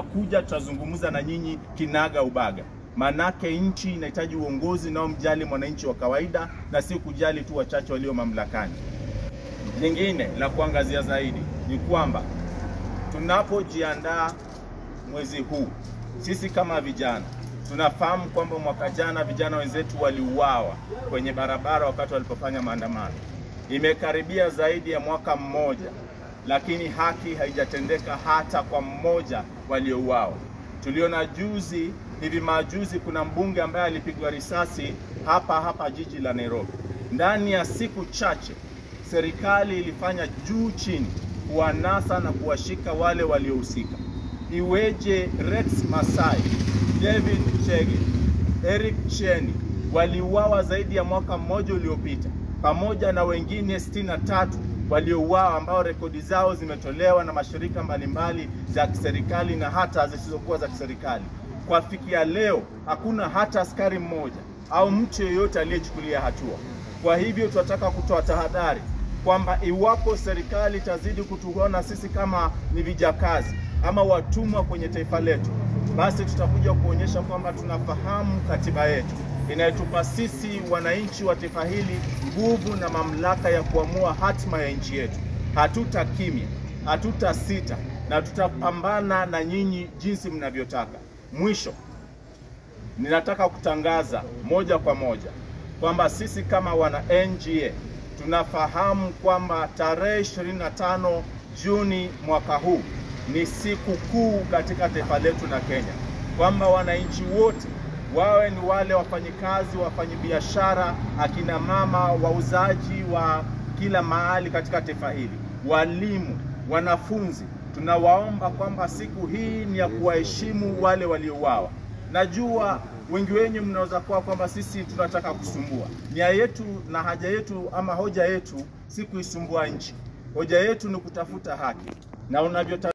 tutakuja tutazungumza na nyinyi kinaga ubaga. Manake nchi inahitaji uongozi na mjali mwananchi wa kawaida na si kujali tu wachache walio mamlakani. Lingine la kuangazia zaidi ni kwamba tunapojiandaa mwezi huu, sisi kama vijana tunafahamu kwamba mwaka jana vijana wenzetu waliuawa kwenye barabara wakati walipofanya maandamano. Imekaribia zaidi ya mwaka mmoja, lakini haki haijatendeka hata kwa mmoja waliouawa. Tuliona hivi majuzi kuna mbunge ambaye alipigwa risasi hapa jiji la Nairobi. Ndani ya siku chache serikali ilifanya juu chini kuwanasa na kuwashika wale waliohusika. Iweje Rex Masai, David Chege, Eric Cheni waliuawa zaidi ya mwaka mmoja uliopita, pamoja na wengine 63 waliouawa ambao rekodi zao zimetolewa na mashirika mbalimbali za kiserikali na hata zisizokuwa za kiserikali. Kwa fikia leo hakuna hata askari mmoja au mtu yeyote aliyechukulia hatua. Kwa hivyo tunataka kutoa tahadhari kwamba iwapo serikali itazidi kutuona sisi kama ni vijakazi ama watumwa kwenye taifa letu, basi tutakuja kuonyesha kwamba tunafahamu katiba yetu inayotupa sisi wananchi wa taifa hili nguvu na mamlaka ya kuamua hatima ya nchi yetu. Hatutakimya, hatutasita na tutapambana na nyinyi jinsi mnavyotaka. Mwisho, ninataka kutangaza moja kwa moja kwamba sisi kama wana NGA tunafahamu kwamba tarehe 25 Juni mwaka huu ni siku kuu katika taifa letu la Kenya, kwamba wananchi wote, wawe ni wale wafanyikazi, wafanyabiashara, akina mama, wauzaji wa kila mahali katika taifa hili, walimu, wanafunzi, tunawaomba kwamba siku hii ni ya kuwaheshimu wale waliouawa. Najua wengi wenyu mnaweza kuwa kwamba sisi tunataka kusumbua. Nia yetu na haja yetu ama hoja yetu si kuisumbua nchi. Hoja yetu ni kutafuta haki. Na